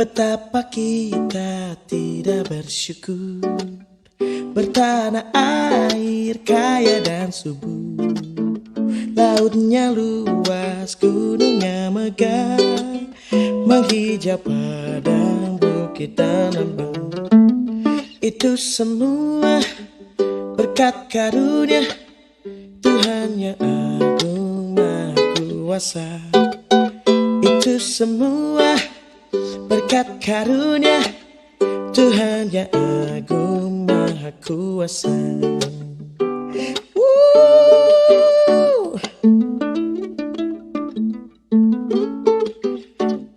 Betapa kita tidak bersyukur, bertanah air kaya dan subur. Lautnya luas, gunungnya megah, menghijau padang, bukit dan lembah. Itu semua berkat karunia Tuhan yang agung maha kuasa. Itu semua berkat karunia Tuhan yang agung maha kuasa.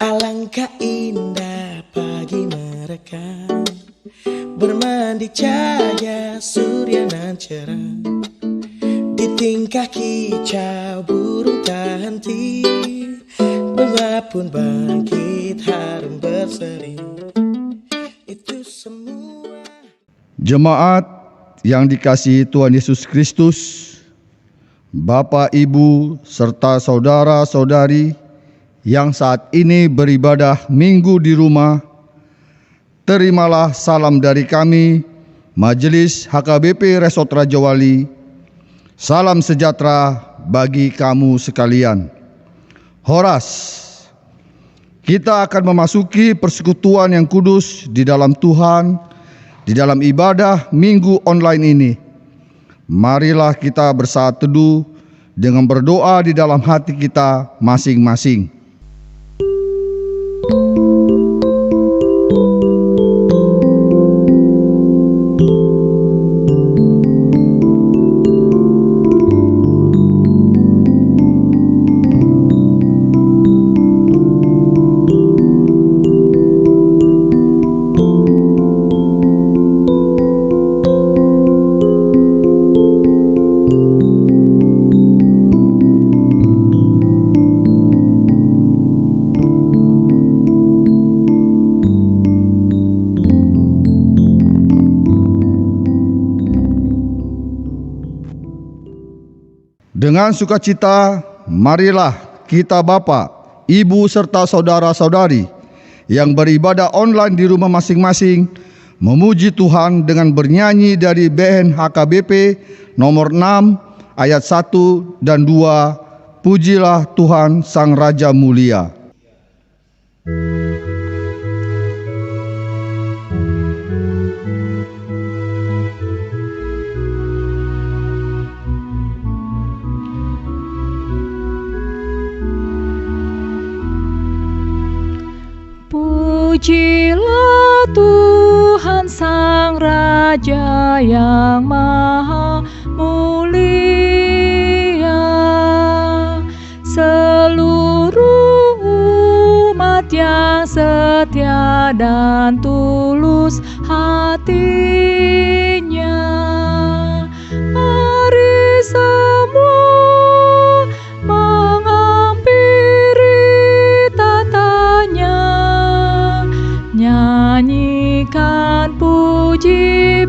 Alangkah indah pagi mereka bermandi cahaya surya nan cerah. Di tingkah kicau burung tak henti, bunga pun bangkit harum berseri. Itu semua. Jemaat yang dikasihi Tuhan Yesus Kristus, Bapak, Ibu, serta saudara-saudari yang saat ini beribadah minggu di rumah, terimalah salam dari kami, Majelis HKBP Resort Raja Wali. Salam sejahtera bagi kamu sekalian. Horas, kita akan memasuki persekutuan yang kudus di dalam Tuhan, di dalam ibadah minggu online ini. Marilah kita bersaat teduh dengan berdoa di dalam hati kita masing-masing. Dengan sukacita, marilah kita Bapak, Ibu serta saudara-saudari yang beribadah online di rumah masing-masing memuji Tuhan dengan bernyanyi dari BN HKBP nomor 6 ayat 1 dan 2, Pujilah Tuhan Sang Raja Mulia. Pujilah Tuhan Sang Raja yang maha mulia, seluruh umat yang setia dan tulus hatinya. Mari semua menghampiri tatanya, nyanyikan puji-pujian.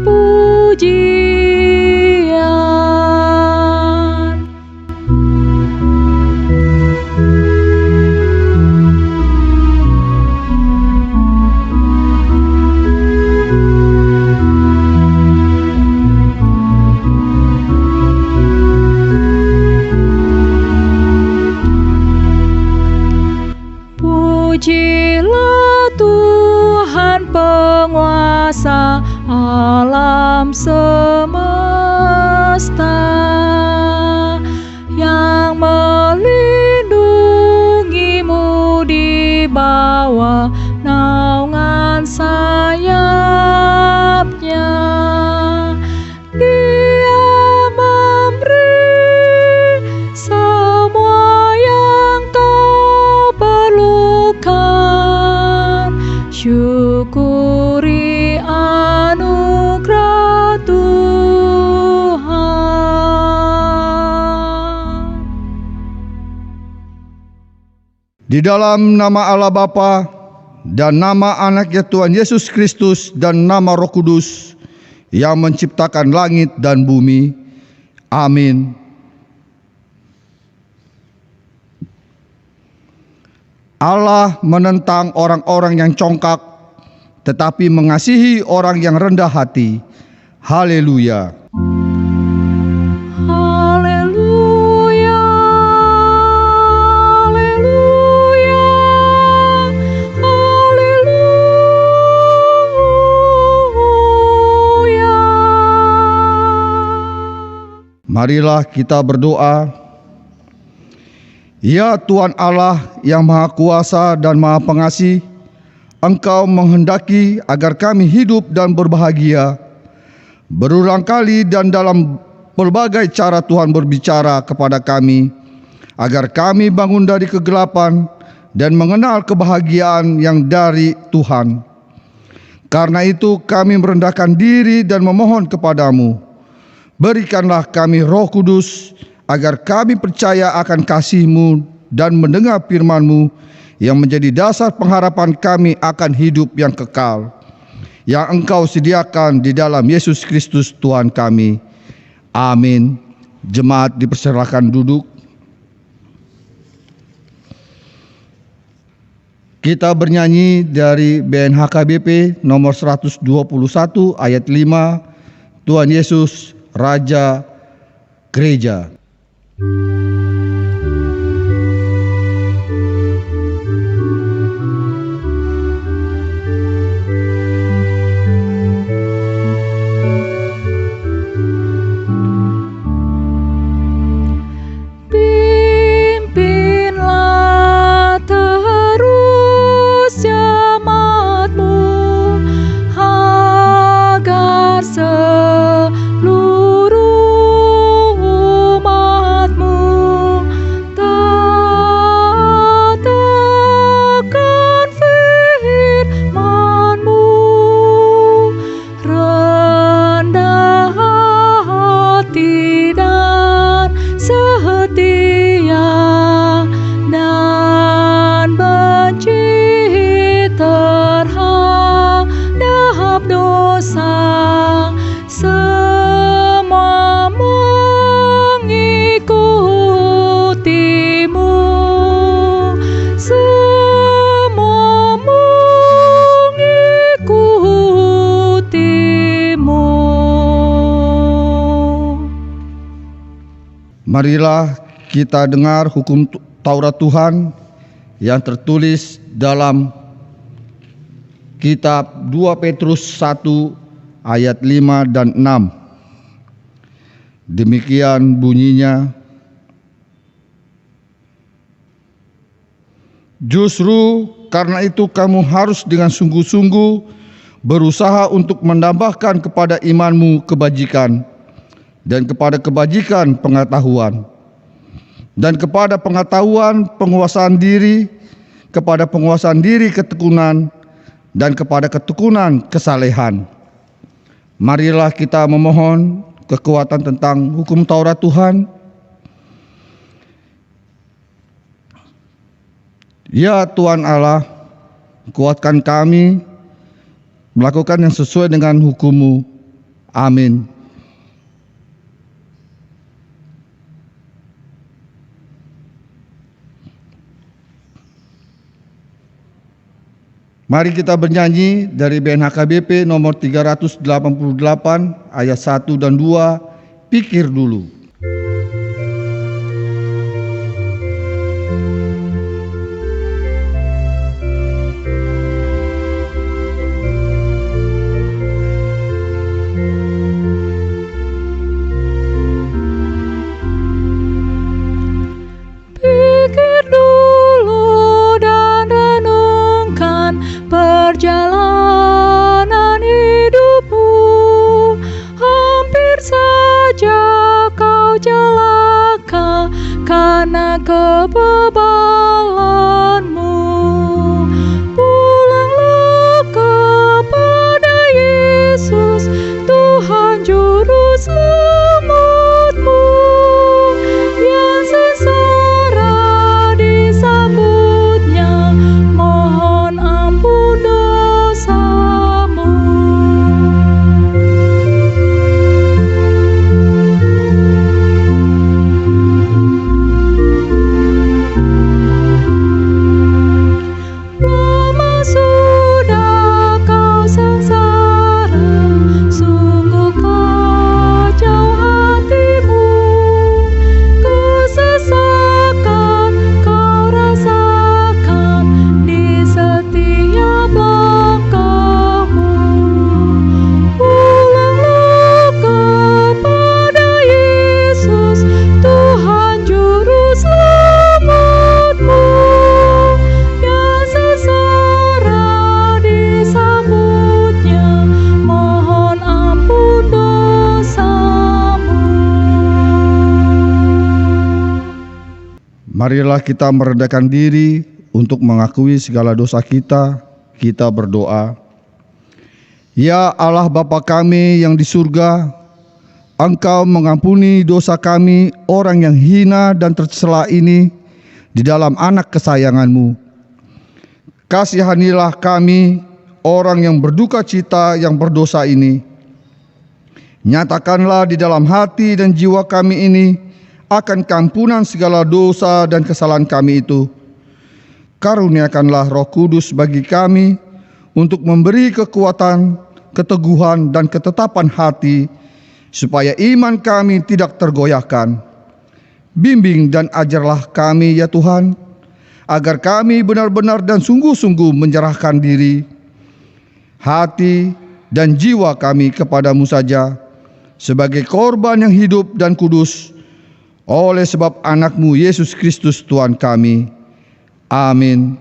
Pujilah Tuhan penguasa alam semesta, yang melindungimu di bawah naungan sayapnya. Dia memberi semua yang kau perlukan. Syukuri anugerah Tuhan. Di dalam nama Allah Bapa dan nama Anaknya Tuhan Yesus Kristus dan nama Roh Kudus yang menciptakan langit dan bumi. Amin. Allah menentang orang-orang yang congkak, tetapi mengasihi orang yang rendah hati. Haleluya. Haleluya, haleluya, haleluya. Marilah kita berdoa. Ya Tuhan Allah yang Maha Kuasa dan Maha Pengasih, Engkau menghendaki agar kami hidup dan berbahagia. Berulang kali dan dalam berbagai cara Tuhan berbicara kepada kami, agar kami bangun dari kegelapan dan mengenal kebahagiaan yang dari Tuhan. Karena itu kami merendahkan diri dan memohon kepadamu, berikanlah kami Roh Kudus, agar kami percaya akan kasih-Mu dan mendengar firman-Mu yang menjadi dasar pengharapan kami akan hidup yang kekal, yang Engkau sediakan di dalam Yesus Kristus Tuhan kami. Amin. Jemaat dipersilakan duduk. Kita bernyanyi dari BNHKBP nomor 121 ayat 5, Tuhan Yesus Raja Gereja. Pimpinlah terus jemaat-Mu agar seluruh umat-Mu taat akan firman-Mu, rendah hati dan setia, dan benci terhadap dosa, semua mengikutimu, semua mengikutimu. Marilah kita dengar hukum Taurat Tuhan yang tertulis dalam kitab 2 Petrus 1 ayat 5 dan 6. Demikian bunyinya. Justru karena itu kamu harus dengan sungguh-sungguh berusaha untuk menambahkan kepada imanmu kebajikan, dan kepada kebajikan pengetahuan, dan kepada pengetahuan penguasaan diri, kepada penguasaan diri ketekunan, dan kepada ketekunan kesalehan. Marilah kita memohon kekuatan tentang hukum Taurat Tuhan. Ya Tuhan Allah, kuatkan kami melakukan yang sesuai dengan hukum-Mu. Amin. Mari kita bernyanyi dari BNHKBP nomor 388 ayat 1 dan 2, pikir dulu. Pikir dulu dan renungkan perjalanan hidupmu. Hampir saja kau celaka karena kebebalanmu. Pulanglah kepada Yesus, Tuhan Juru Selamatmu, yang sengsara disambutnya, mohon ampun dosa. Marilah kita merendahkan diri untuk mengakui segala dosa kita. Kita berdoa. Ya Allah Bapa kami yang di surga, Engkau mengampuni dosa kami orang yang hina dan tercela ini di dalam anak kesayangan-Mu. Kasihanilah kami orang yang berduka cita yang berdosa ini. Nyatakanlah di dalam hati dan jiwa kami ini akan keampunan segala dosa dan kesalahan kami itu. Karuniakanlah Roh Kudus bagi kami untuk memberi kekuatan, keteguhan, dan ketetapan hati, supaya iman kami tidak tergoyahkan. Bimbing dan ajarlah kami ya Tuhan, agar kami benar-benar dan sungguh-sungguh menyerahkan diri, hati, dan jiwa kami kepadamu saja, sebagai korban yang hidup dan kudus, oleh sebab anak-Mu Yesus Kristus Tuhan kami. Amin.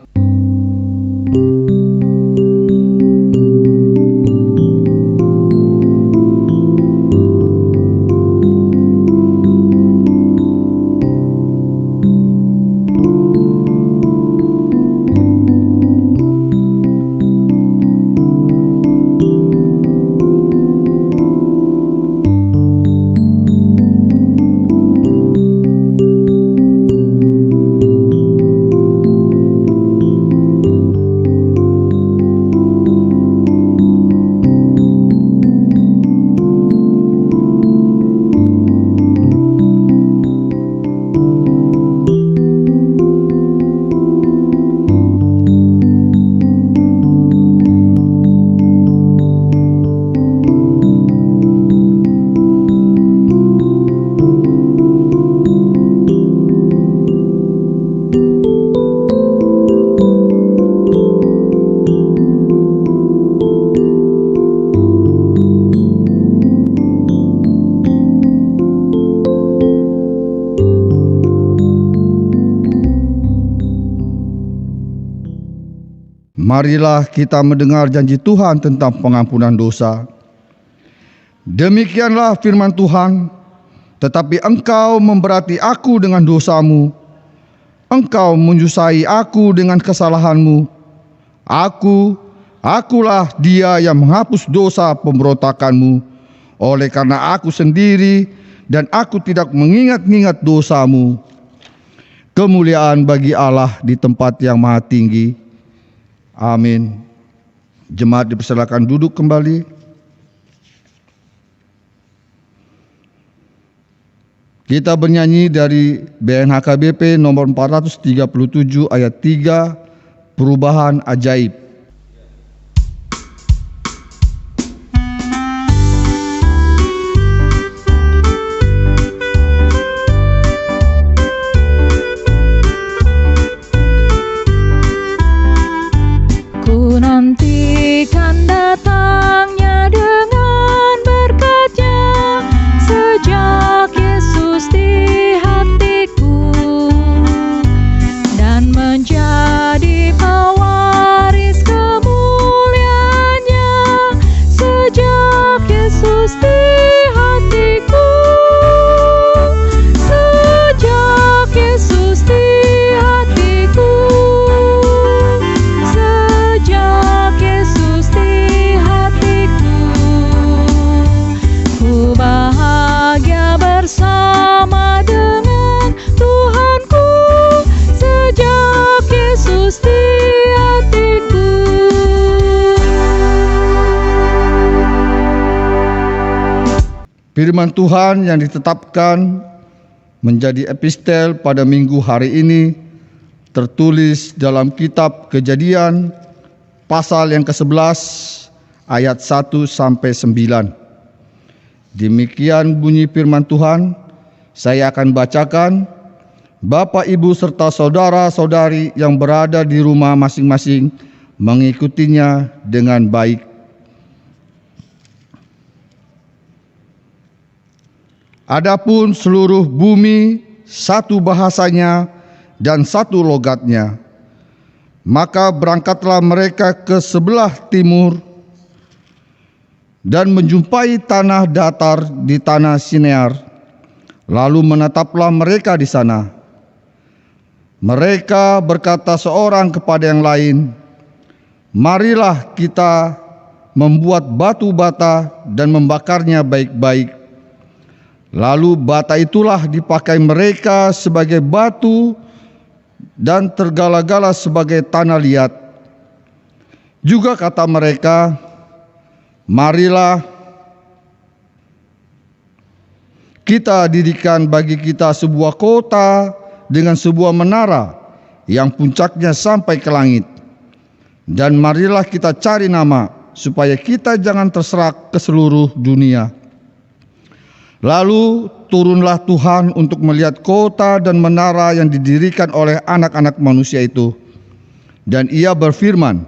Marilah kita mendengar janji Tuhan tentang pengampunan dosa. Demikianlah firman Tuhan, tetapi engkau memberati aku dengan dosamu, engkau menyusahai aku dengan kesalahanmu. Akulah dia yang menghapus dosa pemberontakanmu, oleh karena aku sendiri dan aku tidak mengingat-ingat dosamu. Kemuliaan bagi Allah di tempat yang maha tinggi. Amin. Jemaat dipersilakan duduk kembali. Kita bernyanyi dari BNHKBP nomor 437 ayat 3, perubahan ajaib. Nantikan datangnya dengan berkatnya, sejak Yesus di hatiku, dan menjadi pewaris kemuliaannya, sejak Yesus di hatiku, sejak Yesus di hatiku. Bersama dengan Tuhanku, sejak Yesus di hatiku. Firman Tuhan yang ditetapkan menjadi epistel pada minggu hari ini tertulis dalam kitab Kejadian pasal yang ke-11 ayat 1 sampai 9. Demikian bunyi firman Tuhan, saya akan bacakan. Bapak, Ibu, serta saudara-saudari yang berada di rumah masing-masing mengikutinya dengan baik. Adapun seluruh bumi satu bahasanya dan satu logatnya. Maka berangkatlah mereka ke sebelah timur dan menjumpai tanah datar di tanah Sinear, lalu menetaplah mereka di sana. Mereka berkata seorang kepada yang lain, "Marilah kita membuat batu bata dan membakarnya baik-baik." Lalu bata itulah dipakai mereka sebagai batu dan tergala-gala sebagai tanah liat. Juga kata mereka, "Marilah kita dirikan bagi kita sebuah kota dengan sebuah menara yang puncaknya sampai ke langit. Dan marilah kita cari nama, supaya kita jangan terserak ke seluruh dunia." Lalu turunlah Tuhan untuk melihat kota dan menara yang didirikan oleh anak-anak manusia itu. Dan ia berfirman,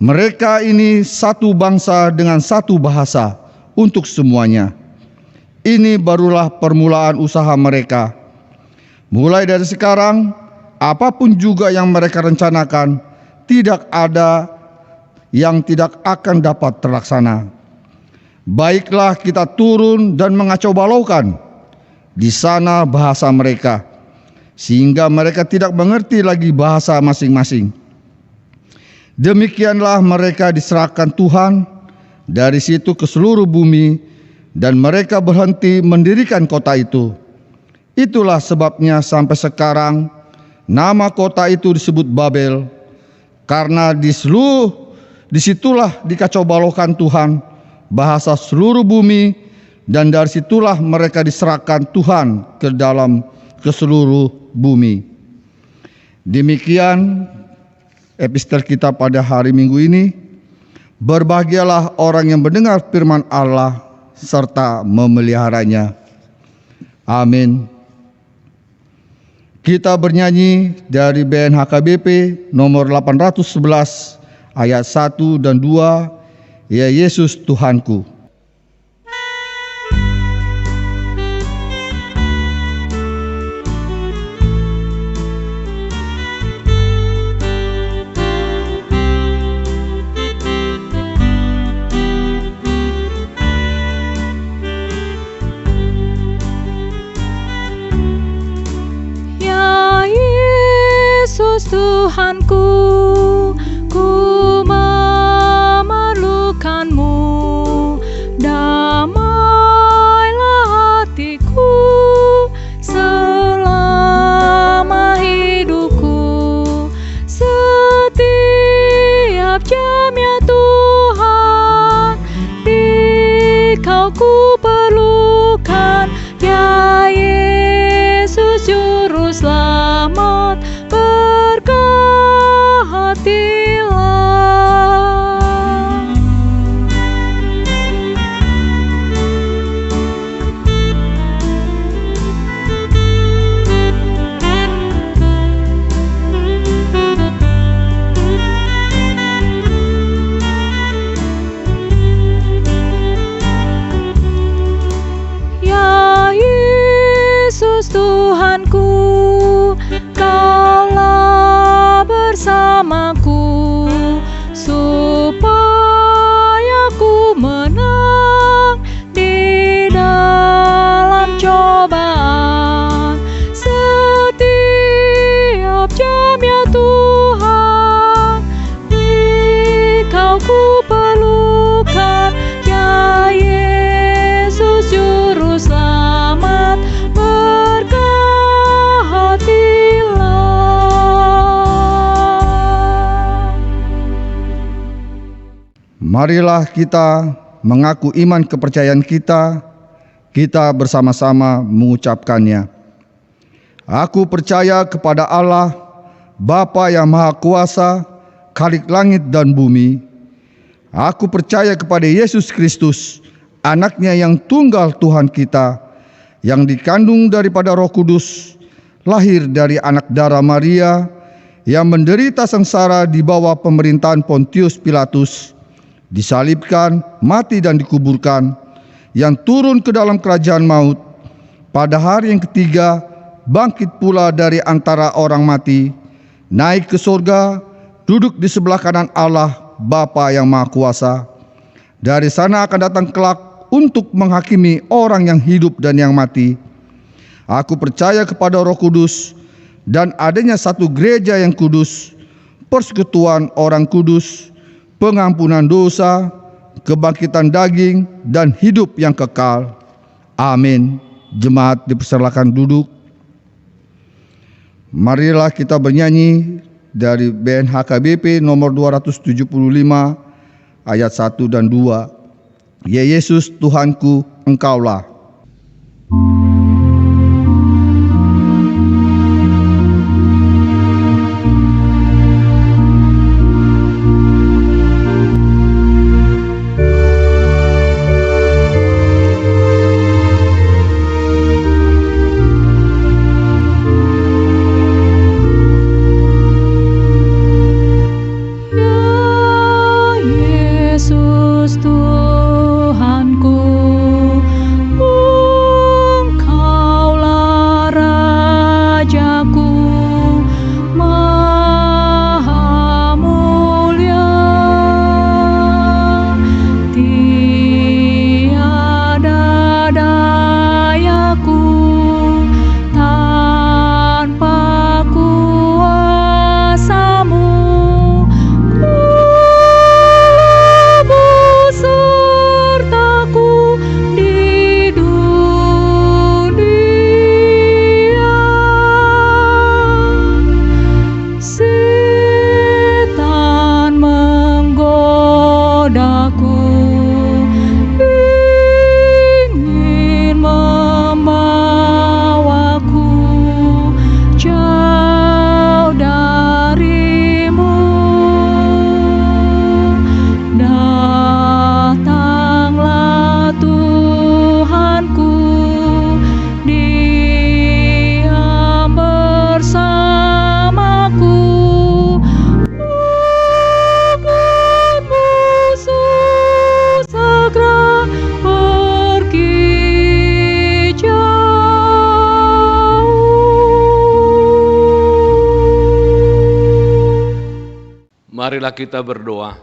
"Mereka ini satu bangsa dengan satu bahasa untuk semuanya. Ini barulah permulaan usaha mereka. Mulai dari sekarang, apapun juga yang mereka rencanakan, tidak ada yang tidak akan dapat terlaksana. Baiklah kita turun dan mengacau balaukan di sana bahasa mereka, sehingga mereka tidak mengerti lagi bahasa masing-masing." Demikianlah mereka diserahkan Tuhan dari situ ke seluruh bumi, dan mereka berhenti mendirikan kota itu. Itulah sebabnya sampai sekarang nama kota itu disebut Babel, karena disitulah dikacau balaukan Tuhan bahasa seluruh bumi, dan dari situlah mereka diserahkan Tuhan ke seluruh bumi. Demikian epistel kita pada hari Minggu ini. Berbahagialah orang yang mendengar firman Allah serta memeliharanya. Amin. Kita bernyanyi dari BNHKBP nomor 811 ayat 1 dan 2, "Ya Yesus Tuhanku." Ya Yesus Tuhanku, ku memerlukanmu. Damailah hatiku selama hidupku. Setiap jam ya Tuhan, Dikau ku perlukan. Ya Yesus Juru Selamat, berkatilah. Ya Yesus Tuhanku, Kaulah bersamaku, supaya ku menang di dalam cobaan. Setiap jam ya Tuhan, Dikau ku perlukan. Ya Yesus Juru Selamat, berkatilah. Marilah kita mengaku iman kepercayaan kita bersama-sama mengucapkannya. Aku percaya kepada Allah, Bapa yang Maha Kuasa, Khalik langit dan bumi. Aku percaya kepada Yesus Kristus, Anaknya yang tunggal Tuhan kita, yang dikandung daripada Roh Kudus, lahir dari anak darah Maria, yang menderita sengsara di bawah pemerintahan Pontius Pilatus, disalibkan, mati dan dikuburkan, yang turun ke dalam kerajaan maut, pada hari yang ketiga bangkit pula dari antara orang mati, naik ke surga, duduk di sebelah kanan Allah Bapa yang Maha Kuasa. Dari sana akan datang kelak untuk menghakimi orang yang hidup dan yang mati. Aku percaya kepada Roh Kudus, dan adanya satu gereja yang kudus, persekutuan orang kudus, pengampunan dosa, kebangkitan daging, dan hidup yang kekal. Amin. Jemaat dipersilakan duduk. Marilah kita bernyanyi dari band HKBP nomor 275 ayat 1 dan 2. Ya Yesus Tuhanku, Engkaulah. Marilah kita berdoa.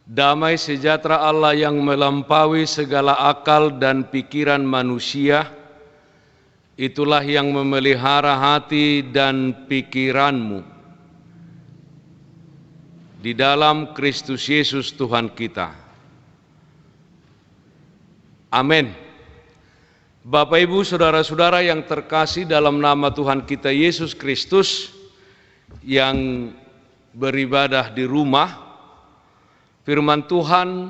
Damai sejahtera Allah yang melampaui segala akal dan pikiran manusia, itulah yang memelihara hati dan pikiranmu di dalam Kristus Yesus Tuhan kita. Amin. Bapak, Ibu, saudara-saudara yang terkasih dalam nama Tuhan kita Yesus Kristus, yang beribadah di rumah, firman Tuhan,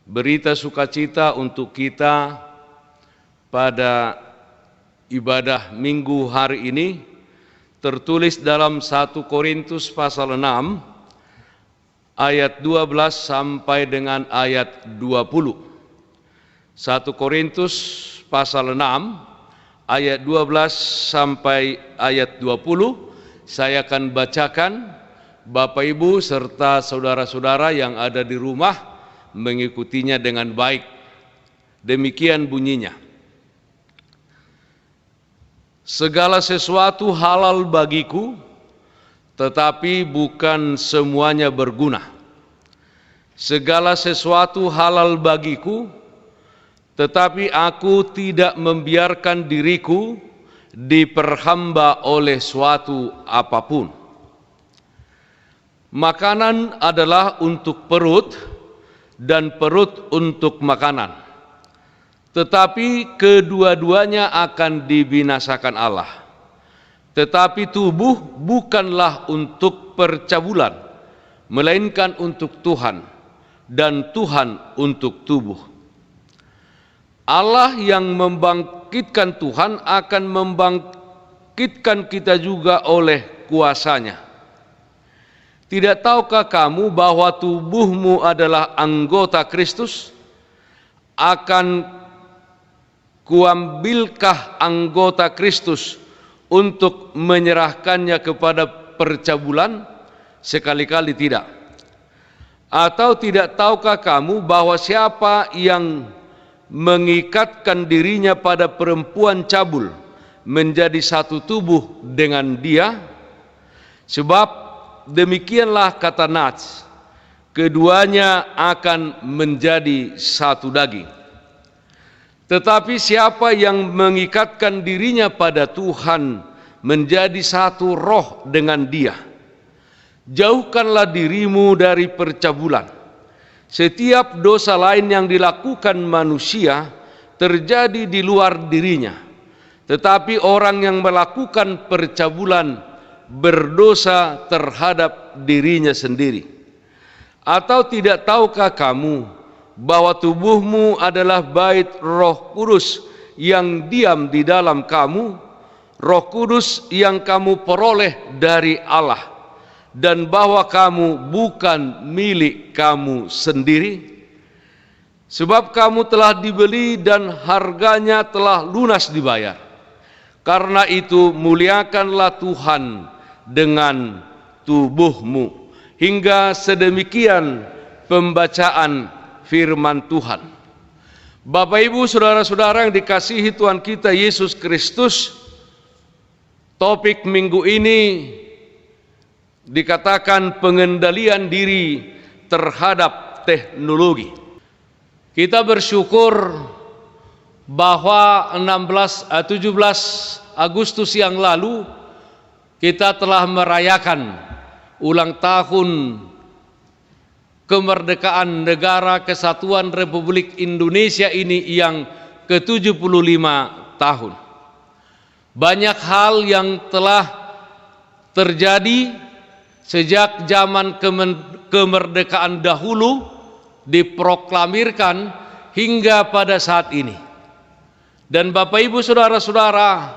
berita sukacita untuk kita pada ibadah minggu hari ini, tertulis dalam 1 Korintus pasal 6, ayat 12 sampai dengan ayat 20. 1 Korintus pasal 6, ayat 12 sampai ayat 20, saya akan bacakan, Bapak Ibu serta saudara-saudara yang ada di rumah mengikutinya dengan baik. Demikian bunyinya. Segala sesuatu halal bagiku, tetapi bukan semuanya berguna. Segala sesuatu halal bagiku, tetapi aku tidak membiarkan diriku diperhamba oleh suatu apapun. Makanan adalah untuk perut dan perut untuk makanan, tetapi kedua-duanya akan dibinasakan Allah. Tetapi tubuh bukanlah untuk percabulan, melainkan untuk Tuhan, dan Tuhan untuk tubuh. Allah yang membangkitkan Tuhan akan membangkitkan kita juga oleh kuasa-Nya. Tidak tahukah kamu bahwa tubuhmu adalah anggota Kristus? Akan kuambilkah anggota Kristus untuk menyerahkannya kepada percabulan? Sekali-kali tidak. Atau tidak tahukah kamu bahwa siapa yang mengikatkan dirinya pada perempuan cabul menjadi satu tubuh dengan dia? Sebab demikianlah kata Nats, keduanya akan menjadi satu daging. Tetapi siapa yang mengikatkan dirinya pada Tuhan menjadi satu roh dengan Dia. Jauhkanlah dirimu dari percabulan. Setiap dosa lain yang dilakukan manusia terjadi di luar dirinya. Tetapi orang yang melakukan percabulan berdosa terhadap dirinya sendiri. Atau tidak tahukah kamu bahwa tubuhmu adalah bait Roh Kudus yang diam di dalam kamu, Roh Kudus yang kamu peroleh dari Allah, dan bahwa kamu bukan milik kamu sendiri? Sebab kamu telah dibeli dan harganya telah lunas dibayar. Karena itu muliakanlah Tuhan dengan tubuhmu. Hingga sedemikian pembacaan firman Tuhan. Bapak Ibu saudara-saudara yang dikasihi Tuhan kita Yesus Kristus, topik minggu ini dikatakan pengendalian diri terhadap teknologi. Kita bersyukur bahwa 17 Agustus yang lalu kita telah merayakan ulang tahun kemerdekaan Negara Kesatuan Republik Indonesia ini yang ke-75 tahun. Banyak hal yang telah terjadi sejak zaman kemerdekaan dahulu diproklamirkan hingga pada saat ini. Dan Bapak Ibu saudara-saudara,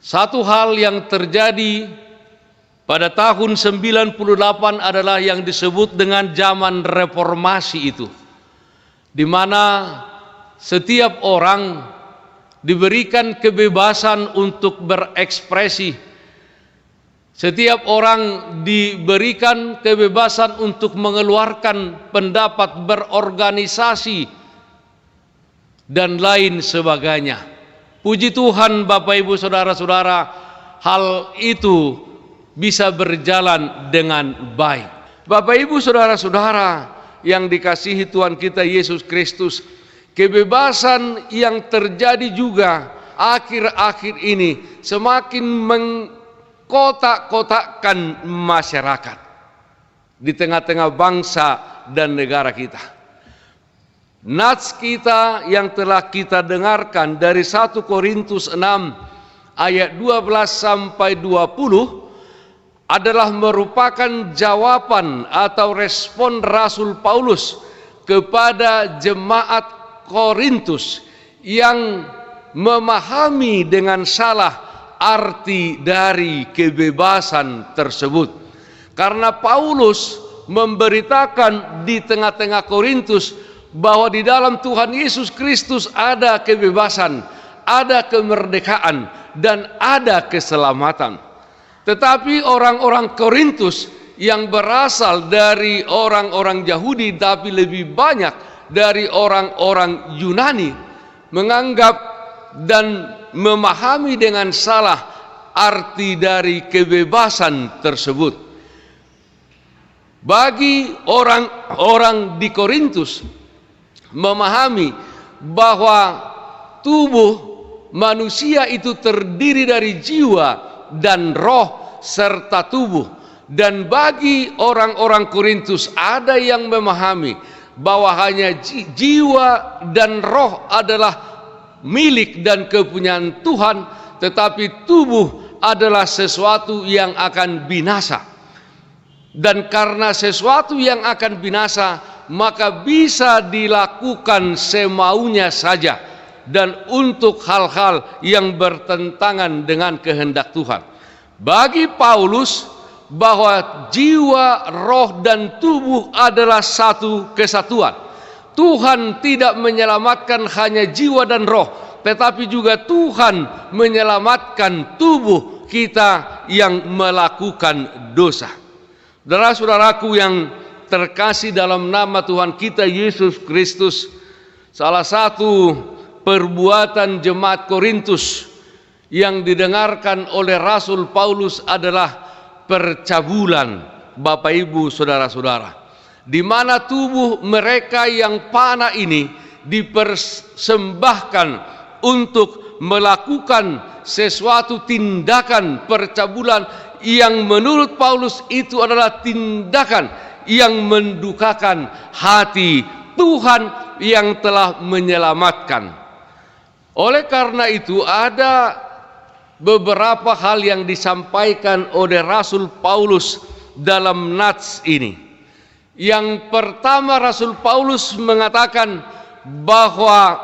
satu hal yang terjadi pada tahun 98 adalah yang disebut dengan zaman reformasi itu, di mana setiap orang diberikan kebebasan untuk berekspresi, setiap orang diberikan kebebasan untuk mengeluarkan pendapat, berorganisasi, dan lain sebagainya. Puji Tuhan Bapak Ibu saudara-saudara, hal itu bisa berjalan dengan baik. Bapak Ibu saudara-saudara yang dikasihi Tuhan kita Yesus Kristus, kebebasan yang terjadi juga akhir-akhir ini semakin mengkotak-kotakkan masyarakat di tengah-tengah bangsa dan negara kita. Nats kita yang telah kita dengarkan dari 1 Korintus 6 ayat 12 sampai 20 adalah merupakan jawaban atau respon Rasul Paulus kepada jemaat Korintus yang memahami dengan salah arti dari kebebasan tersebut. Karena Paulus memberitakan di tengah-tengah Korintus bahwa di dalam Tuhan Yesus Kristus ada kebebasan, ada kemerdekaan, dan ada keselamatan. Tetapi orang-orang Korintus yang berasal dari orang-orang Yahudi tapi lebih banyak dari orang-orang Yunani menganggap dan memahami dengan salah arti dari kebebasan tersebut. Bagi orang-orang di Korintus memahami bahwa tubuh manusia itu terdiri dari jiwa dan roh serta tubuh. Dan bagi orang-orang Korintus ada yang memahami bahwa hanya jiwa dan roh adalah milik dan kepunyaan Tuhan, tetapi tubuh adalah sesuatu yang akan binasa. Dan karena sesuatu yang akan binasa, maka bisa dilakukan semaunya saja dan untuk hal-hal yang bertentangan dengan kehendak Tuhan. Bagi Paulus, bahwa jiwa, roh, dan tubuh adalah satu kesatuan. Tuhan tidak menyelamatkan hanya jiwa dan roh, tetapi juga Tuhan menyelamatkan tubuh kita yang melakukan dosa. Saudara-saudaraku yang terkasih dalam nama Tuhan kita Yesus Kristus, salah satu perbuatan jemaat Korintus yang didengarkan oleh Rasul Paulus adalah percabulan, Bapak Ibu saudara-saudara. di mana tubuh mereka yang panah ini dipersembahkan untuk melakukan sesuatu tindakan percabulan yang menurut Paulus itu adalah tindakan yang mendukakan hati Tuhan yang telah menyelamatkan. Oleh karena itu ada beberapa hal yang disampaikan oleh Rasul Paulus dalam nats ini. Yang pertama, Rasul Paulus mengatakan bahwa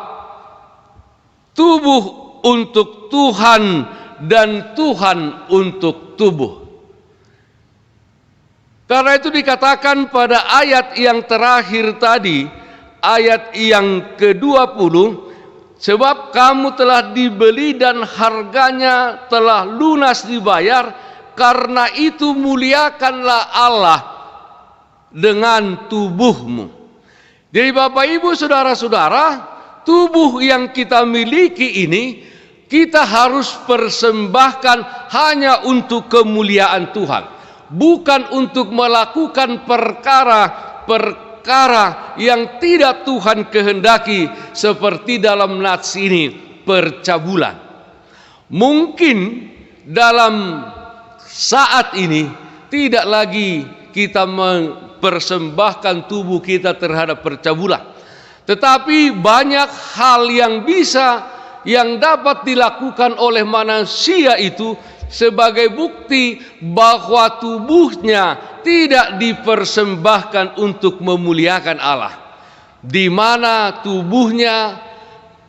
tubuh untuk Tuhan dan Tuhan untuk tubuh. Karena itu dikatakan pada ayat yang terakhir tadi, ayat yang ke-20, sebab kamu telah dibeli dan harganya telah lunas dibayar, karena itu muliakanlah Allah dengan tubuhmu. Jadi Bapak Ibu Saudara-saudara, tubuh yang kita miliki ini kita harus persembahkan hanya untuk kemuliaan Tuhan, bukan untuk melakukan perkara yang tidak Tuhan kehendaki, seperti dalam nats ini, percabulan. Mungkin dalam saat ini tidak lagi kita mempersembahkan tubuh kita terhadap percabulan, tetapi banyak hal yang dapat dilakukan oleh manusia itu sebagai bukti bahwa tubuhnya tidak dipersembahkan untuk memuliakan Allah, di mana tubuhnya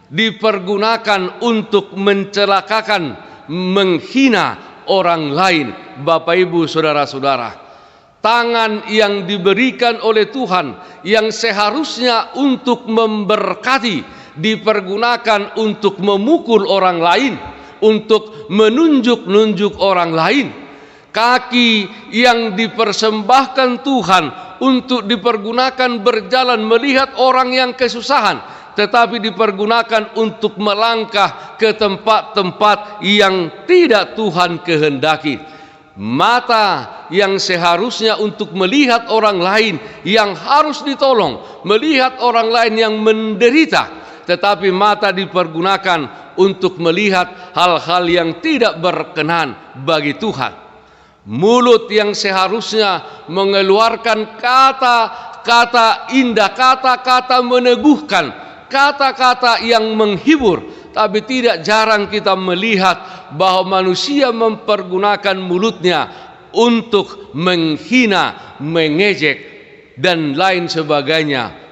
dipergunakan untuk mencelakakan, menghina orang lain. Bapak Ibu Saudara-saudara, tangan yang diberikan oleh Tuhan yang seharusnya untuk memberkati dipergunakan untuk memukul orang lain, untuk menunjuk-nunjuk orang lain. Kaki yang dipersembahkan Tuhan untuk dipergunakan berjalan melihat orang yang kesusahan, tetapi dipergunakan untuk melangkah ke tempat-tempat yang tidak Tuhan kehendaki. Mata yang seharusnya untuk melihat orang lain yang harus ditolong, melihat orang lain yang menderita, tetapi mata dipergunakan untuk melihat hal-hal yang tidak berkenan bagi Tuhan. Mulut yang seharusnya mengeluarkan kata-kata indah, kata-kata meneguhkan, kata-kata yang menghibur, tapi tidak jarang kita melihat bahwa manusia mempergunakan mulutnya untuk menghina, mengejek, dan lain sebagainya.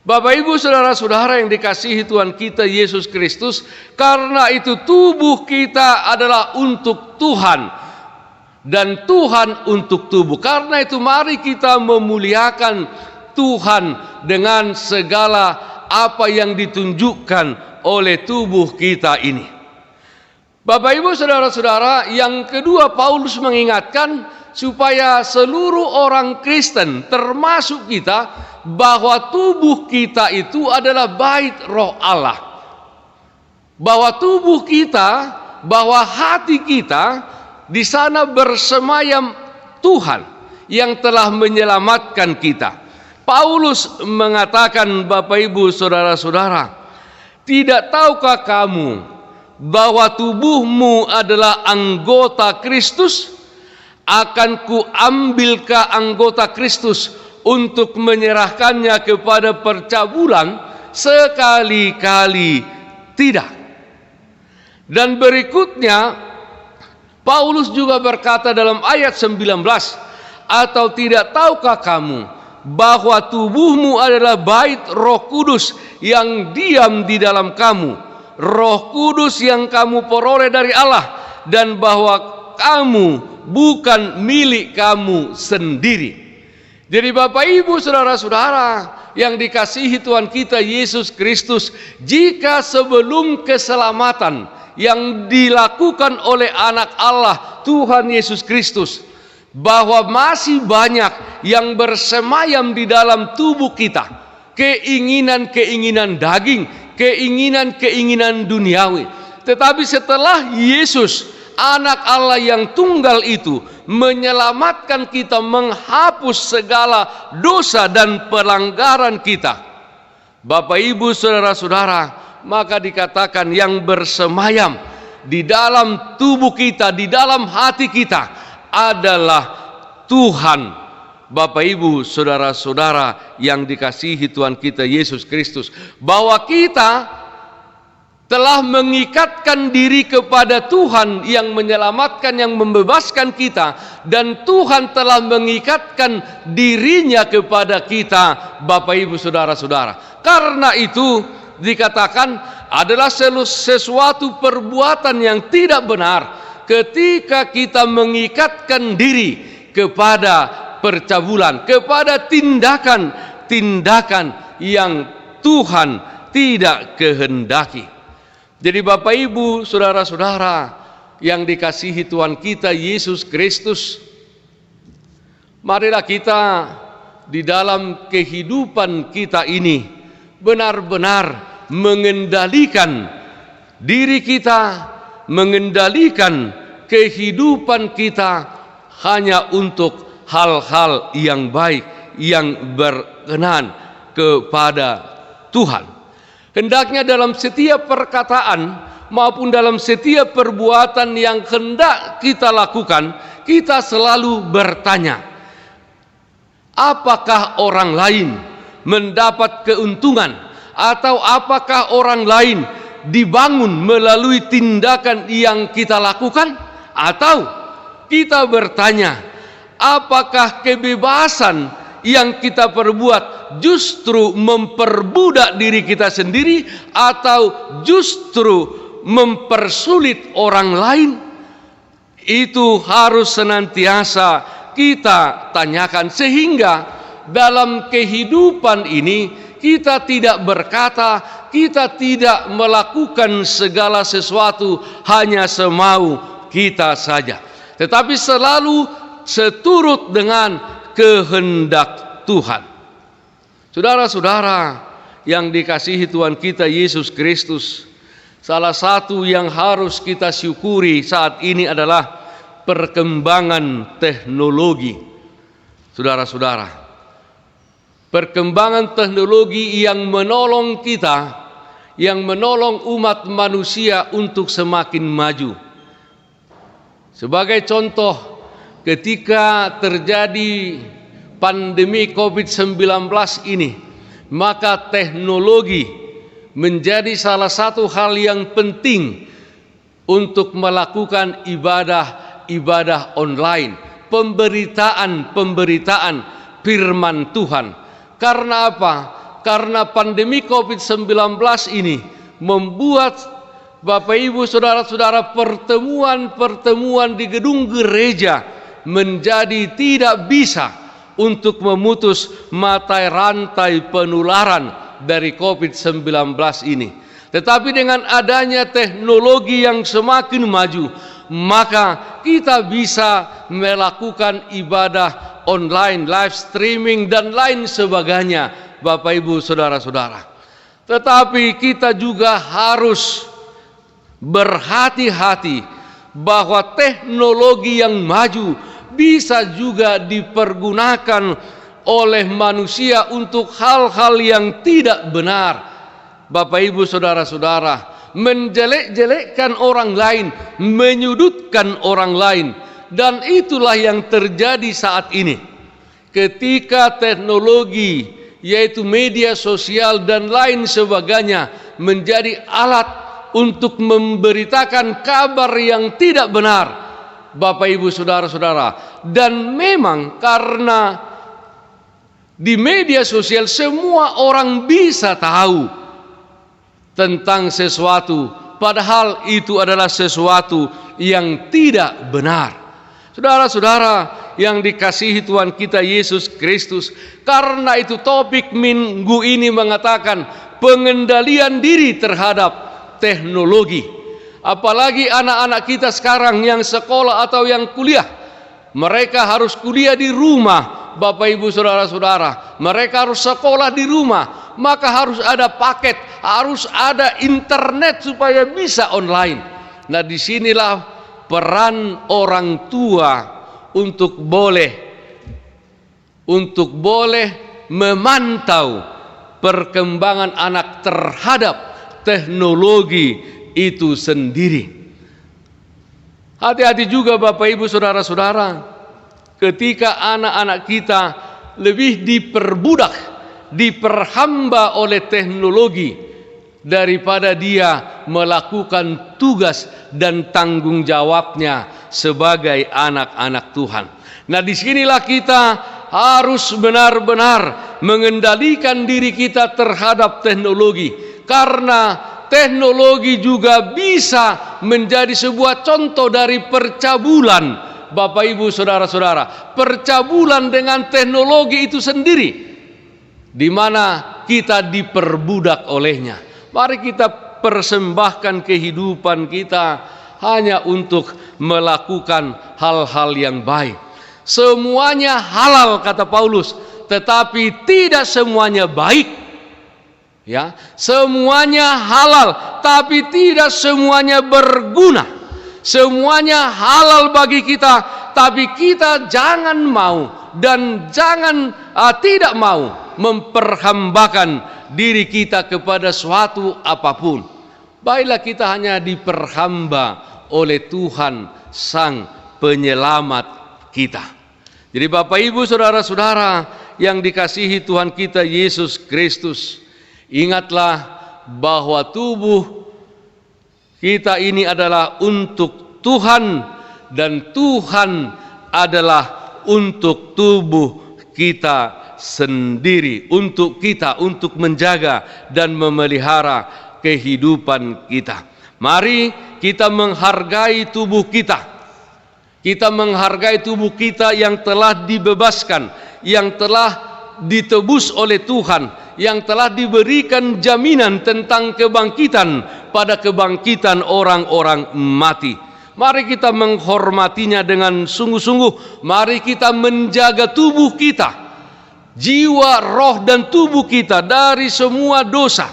Bapak Ibu Saudara-saudara yang dikasihi Tuhan kita Yesus Kristus, karena itu tubuh kita adalah untuk Tuhan dan Tuhan untuk tubuh. Karena itu mari kita memuliakan Tuhan dengan segala apa yang ditunjukkan oleh tubuh kita ini. Bapak Ibu Saudara-saudara, yang kedua Paulus mengingatkan supaya seluruh orang Kristen termasuk kita, bahwa tubuh kita itu adalah bait Roh Allah. Bahwa tubuh kita, bahwa hati kita di sana bersemayam Tuhan yang telah menyelamatkan kita. Paulus mengatakan, Bapak Ibu Saudara-saudara, tidak tahukah kamu bahwa tubuhmu adalah anggota Kristus? Akan kuambilkah anggota Kristus untuk menyerahkannya kepada percabulan? Sekali-kali tidak. Dan berikutnya Paulus juga berkata dalam ayat 19, atau tidak tahukah kamu bahwa tubuhmu adalah bait Roh Kudus yang diam di dalam kamu, Roh Kudus yang kamu peroleh dari Allah, dan bahwa kamu bukan milik kamu sendiri. Jadi Bapak Ibu Saudara-saudara yang dikasihi Tuhan kita Yesus Kristus, jika sebelum keselamatan yang dilakukan oleh anak Allah Tuhan Yesus Kristus, bahwa masih banyak yang bersemayam di dalam tubuh kita, keinginan-keinginan daging, keinginan-keinginan duniawi. Tetapi setelah Yesus Anak Allah yang tunggal itu menyelamatkan kita, menghapus segala dosa dan pelanggaran kita. Bapak, Ibu, saudara-saudara, maka dikatakan yang bersemayam di dalam tubuh kita, di dalam hati kita adalah Tuhan. Bapak, Ibu, saudara-saudara yang dikasihi Tuhan kita Yesus Kristus, bahwa kita telah mengikatkan diri kepada Tuhan yang menyelamatkan, yang membebaskan kita, dan Tuhan telah mengikatkan dirinya kepada kita, Bapak, Ibu, saudara-saudara. Karena itu dikatakan adalah sesuatu perbuatan yang tidak benar ketika kita mengikatkan diri kepada percabulan, kepada tindakan-tindakan yang Tuhan tidak kehendaki. Jadi Bapak, Ibu, saudara-saudara yang dikasihi Tuhan kita Yesus Kristus, marilah kita di dalam kehidupan kita ini benar-benar mengendalikan diri kita, mengendalikan kehidupan kita hanya untuk hal-hal yang baik, yang berkenan kepada Tuhan. Hendaknya dalam setiap perkataan maupun dalam setiap perbuatan yang hendak kita lakukan, kita selalu bertanya, apakah orang lain mendapat keuntungan, atau apakah orang lain dibangun melalui tindakan yang kita lakukan? Atau kita bertanya, apakah kebebasan yang kita perbuat justru memperbudak diri kita sendiri, atau justru mempersulit orang lain? Itu harus senantiasa kita tanyakan, sehingga dalam kehidupan ini kita tidak berkata, kita tidak melakukan segala sesuatu hanya semau kita saja, tetapi selalu seturut dengan kehendak Tuhan. Saudara-saudara yang dikasihi Tuhan kita Yesus Kristus, salah satu yang harus kita syukuri saat ini adalah perkembangan teknologi. Saudara-saudara, perkembangan teknologi yang menolong kita, yang menolong umat manusia untuk semakin maju. Sebagai contoh, ketika terjadi pandemi COVID-19 ini, maka teknologi menjadi salah satu hal yang penting untuk melakukan ibadah online, pemberitaan firman Tuhan. Karena apa? Karena pandemi COVID-19 ini membuat Bapak, Ibu, saudara-saudara, pertemuan di gedung gereja menjadi tidak bisa untuk memutus mata rantai penularan dari COVID-19 ini. Tetapi dengan adanya teknologi yang semakin maju, maka kita bisa melakukan ibadah online, live streaming, dan lain sebagainya, Bapak, Ibu, saudara-saudara. Tetapi kita juga harus berhati-hati bahwa teknologi yang maju bisa juga dipergunakan oleh manusia untuk hal-hal yang tidak benar. Bapak, Ibu, saudara-saudara, menjelek-jelekkan orang lain, menyudutkan orang lain, dan itulah yang terjadi saat ini. Ketika teknologi, yaitu media sosial dan lain sebagainya, menjadi alat untuk memberitakan kabar yang tidak benar, Bapak, Ibu, saudara-saudara. Dan memang karena di media sosial semua orang bisa tahu tentang sesuatu, padahal itu adalah sesuatu yang tidak benar. Saudara-saudara yang dikasihi Tuhan kita Yesus Kristus, karena itu topik minggu ini mengatakan pengendalian diri terhadap teknologi. Apalagi anak-anak kita sekarang yang sekolah atau yang kuliah, mereka harus kuliah di rumah, Bapak, Ibu, saudara-saudara. Mereka harus sekolah di rumah, maka harus ada paket, harus ada internet supaya bisa online. Nah, disinilah peran orang tua untuk boleh memantau perkembangan anak terhadap teknologi itu sendiri. Hati-hati juga Bapak Ibu Saudara-saudara, ketika anak-anak kita lebih diperbudak, diperhamba oleh teknologi daripada dia melakukan tugas dan tanggung jawabnya sebagai anak-anak Tuhan. Nah, disinilah kita harus benar-benar mengendalikan diri kita terhadap teknologi, karena teknologi juga bisa menjadi sebuah contoh dari percabulan, Bapak Ibu Saudara-saudara. Percabulan dengan teknologi itu sendiri, di mana kita diperbudak olehnya. Mari kita persembahkan kehidupan kita hanya untuk melakukan hal-hal yang baik. Semuanya halal kata Paulus, tetapi tidak semuanya baik. Ya, semuanya halal, tapi tidak semuanya berguna. Semuanya halal bagi kita, tapi kita jangan mau dan tidak mau memperhambakan diri kita kepada suatu apapun. Baiklah kita hanya diperhamba oleh Tuhan Sang Penyelamat kita. Jadi Bapak Ibu Saudara-saudara yang dikasihi Tuhan kita Yesus Kristus, ingatlah bahwa tubuh kita ini adalah untuk Tuhan, dan Tuhan adalah untuk tubuh kita sendiri, untuk menjaga dan memelihara kehidupan kita. Mari kita menghargai tubuh kita. Kita menghargai tubuh kita yang telah dibebaskan, yang telah ditebus oleh Tuhan, yang telah diberikan jaminan tentang kebangkitan pada kebangkitan orang-orang mati. Mari kita menghormatinya dengan sungguh-sungguh. Mari kita menjaga tubuh kita, jiwa, roh, dan tubuh kita dari semua dosa,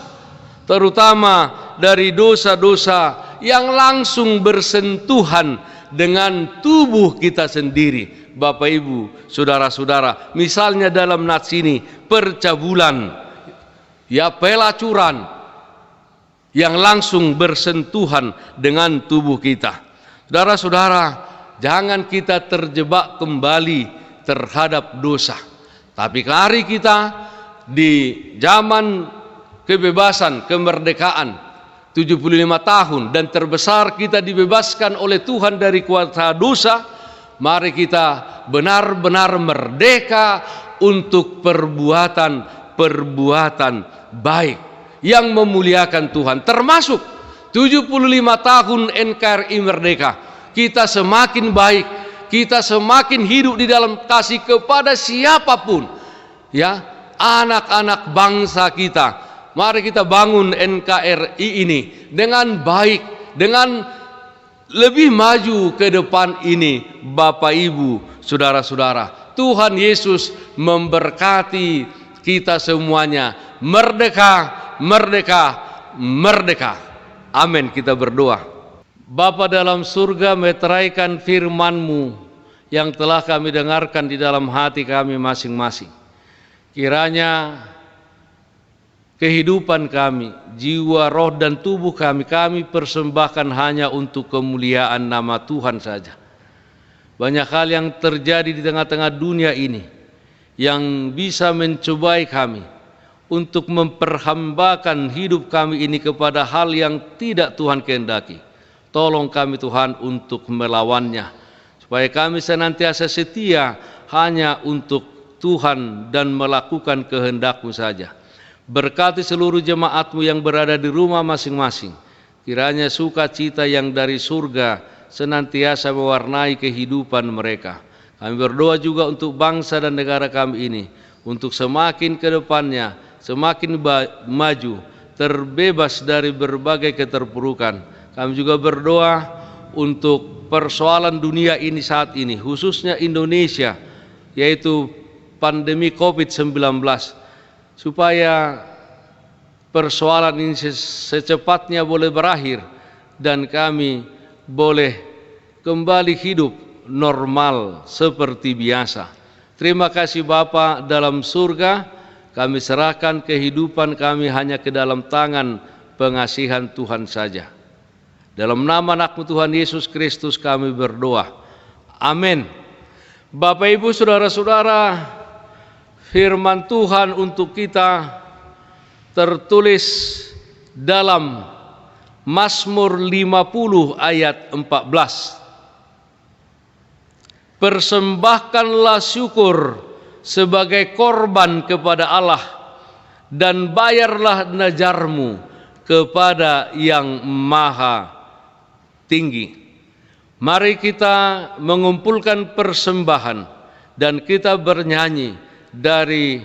terutama dari dosa-dosa yang langsung bersentuhan dengan tubuh kita sendiri. Bapak Ibu Saudara-saudara, misalnya dalam nats ini percabulan, ya, pelacuran yang langsung bersentuhan dengan tubuh kita. Saudara-saudara, jangan kita terjebak kembali terhadap dosa. Tapi mari kita di zaman kebebasan, kemerdekaan 75 tahun dan terbesar kita dibebaskan oleh Tuhan dari kuasa dosa, mari kita benar-benar merdeka untuk perbuatan baik yang memuliakan Tuhan, termasuk 75 tahun NKRI merdeka. Kita semakin baik, kita semakin hidup di dalam kasih kepada siapapun, ya, anak-anak bangsa kita. Mari kita bangun NKRI ini dengan baik, dengan lebih maju ke depan ini. Bapak Ibu Saudara-saudara, Tuhan Yesus memberkati kita semuanya. Merdeka, merdeka, merdeka. Amin. Kita berdoa. Bapa dalam surga, meteraikan firman-Mu yang telah kami dengarkan di dalam hati kami masing-masing. Kiranya kehidupan kami, jiwa, roh, dan tubuh kami persembahkan hanya untuk kemuliaan nama Tuhan saja. Banyak hal yang terjadi di tengah-tengah dunia ini yang bisa mencobai kami untuk memperhambakan hidup kami ini kepada hal yang tidak Tuhan kehendaki. Tolong kami Tuhan untuk melawannya, supaya kami senantiasa setia hanya untuk Tuhan dan melakukan kehendak-Mu saja. Berkati seluruh jemaat-Mu yang berada di rumah masing-masing. Kiranya sukacita yang dari surga senantiasa mewarnai kehidupan mereka. Kami berdoa juga untuk bangsa dan negara kami ini, untuk semakin ke depannya, semakin maju, terbebas dari berbagai keterpurukan. Kami juga berdoa untuk persoalan dunia ini saat ini, khususnya Indonesia, yaitu pandemi COVID-19, supaya persoalan ini secepatnya boleh berakhir dan kami boleh kembali hidup normal seperti biasa. Terima kasih Bapa dalam surga, kami serahkan kehidupan kami hanya ke dalam tangan pengasihan Tuhan saja. Dalam nama anak-Mu Tuhan Yesus Kristus kami berdoa. Amin. Bapak Ibu saudara-saudara, firman Tuhan untuk kita tertulis dalam Mazmur 50 ayat 14. Persembahkanlah syukur sebagai korban kepada Allah dan bayarlah najarmu kepada Yang Maha Tinggi. Mari kita mengumpulkan persembahan dan kita bernyanyi dari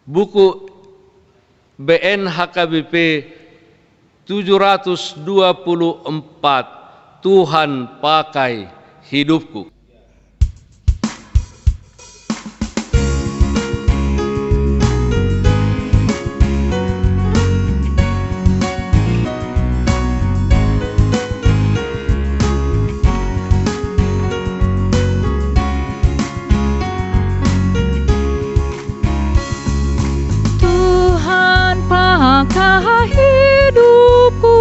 buku BN HKBP 724, Tuhan pakai hidupku. Pakai hidupku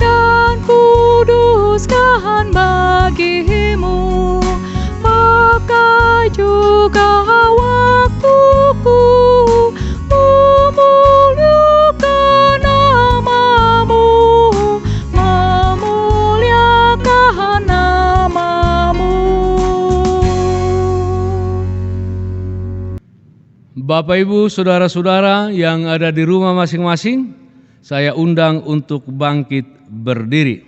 dan kuduskan bagimu, pakai juga waktuku, memuliakan namamu, memuliakan namamu. Bapak Ibu saudara-saudara yang ada di rumah masing-masing, saya undang untuk bangkit berdiri.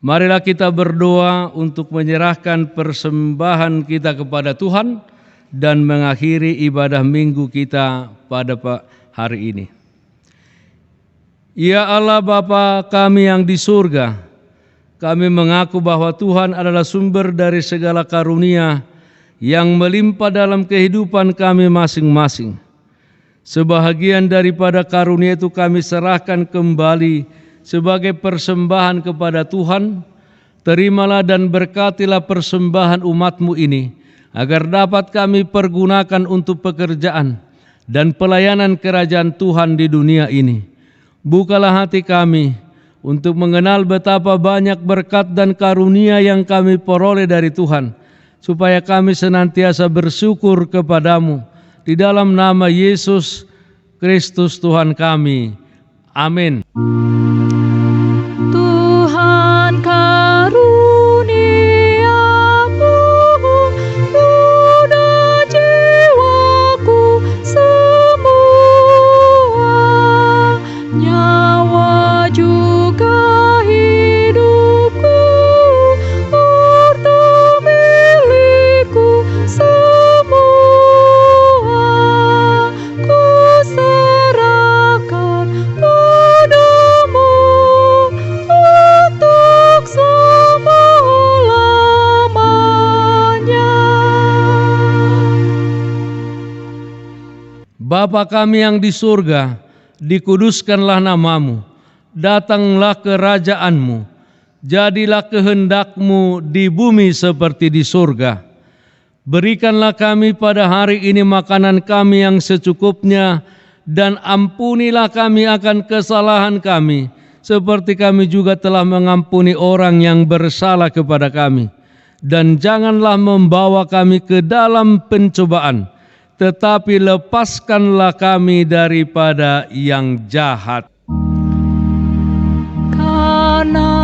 Marilah kita berdoa untuk menyerahkan persembahan kita kepada Tuhan dan mengakhiri ibadah minggu kita pada hari ini. Ya Allah Bapa kami yang di surga, kami mengaku bahwa Tuhan adalah sumber dari segala karunia yang melimpah dalam kehidupan kami masing-masing. Sebahagian daripada karunia itu kami serahkan kembali sebagai persembahan kepada Tuhan. Terimalah dan berkatilah persembahan umat-Mu ini, agar dapat kami pergunakan untuk pekerjaan dan pelayanan kerajaan Tuhan di dunia ini. Bukalah hati kami untuk mengenal betapa banyak berkat dan karunia yang kami peroleh dari Tuhan, supaya kami senantiasa bersyukur kepadamu. Di dalam nama Yesus Kristus Tuhan kami. Amin. Tuhan karuniamu, ludah jiwaku semua, nyawa juga hidupku, harta milikku semua, ku serahkan padamu untuk selama-lamanya. Bapa kami yang di surga, dikuduskanlah namamu, datanglah kerajaanmu, jadilah kehendak-Mu di bumi seperti di surga. Berikanlah kami pada hari ini makanan kami yang secukupnya, dan ampunilah kami akan kesalahan kami, seperti kami juga telah mengampuni orang yang bersalah kepada kami. Dan janganlah membawa kami ke dalam pencobaan, tetapi lepaskanlah kami daripada yang jahat. Karena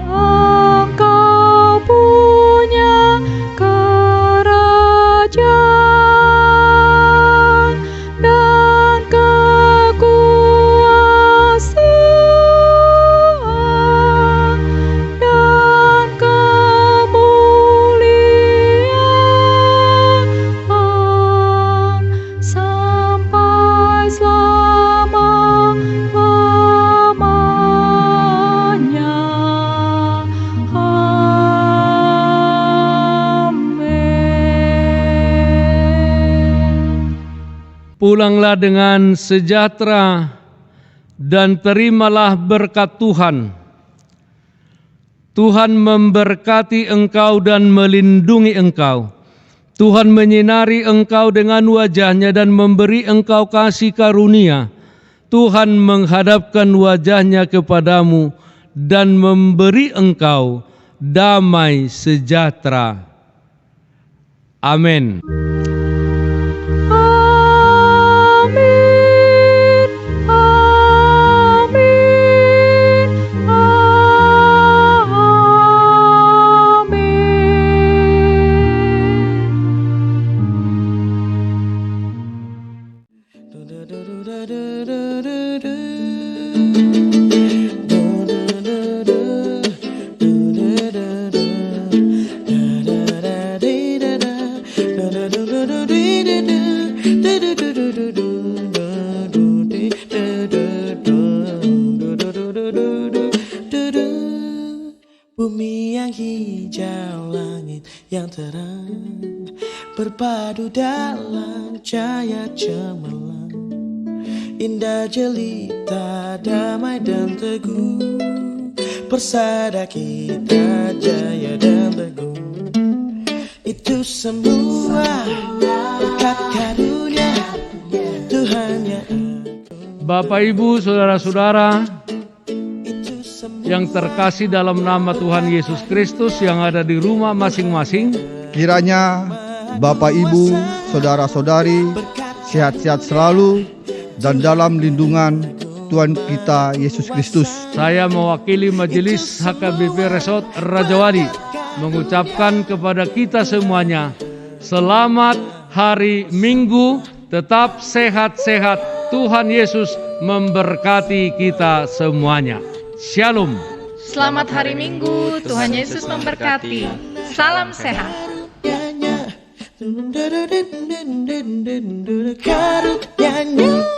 Engkau punya kerajaan dan kekuasaan dan kemuliaan sampai selama-lamanya. Amin. Pulanglah dengan sejahtera dan terimalah berkat Tuhan. Tuhan memberkati engkau dan melindungi engkau. Tuhan menyinari engkau dengan wajah-Nya dan memberi engkau kasih karunia. Tuhan menghadapkan wajah-Nya kepadamu dan memberi engkau damai sejahtera. Amin. Bumi yang hijau, langit yang terang, berpadu dalam cahaya cemerlang. Indah jelita, damai dan teguh, persada kita jaya dan teguh. Itu semua berkat karunia Tuhan yang Bapak, Ibu, Saudara-saudara yang terkasih dalam nama Tuhan Yesus Kristus yang ada di rumah masing-masing, Kiranya Bapak, Ibu, Saudara-saudari sehat-sehat selalu dan dalam lindungan Tuhan kita Yesus Kristus. saya mewakili Majelis HKBP Resort Rajawali mengucapkan kepada kita semuanya, selamat hari Minggu, tetap sehat-sehat. Tuhan Yesus memberkati kita semuanya. Shalom. Selamat hari Minggu, Tuhan Yesus memberkati. Salam sehat. karunia.